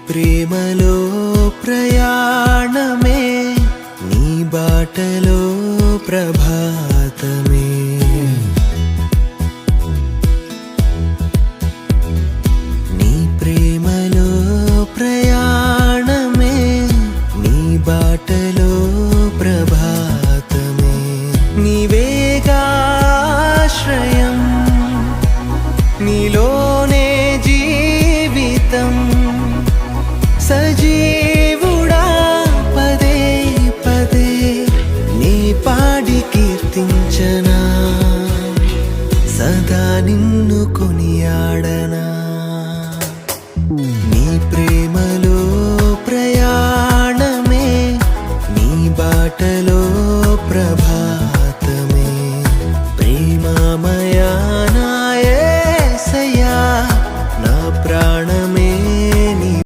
ప్రేమలో ప్రయాణమే నీ బాటలో ప్రభాతమే నీ ప్రేమలో ప్రయాణమే నీ బాటలో ప్రభాతమే నీవేగాశ్రయం నీలోనే జీవితం సజీవుడా పదే పదే నీ పాడి కీర్తించనా సదా నిన్ను కొనియాడనా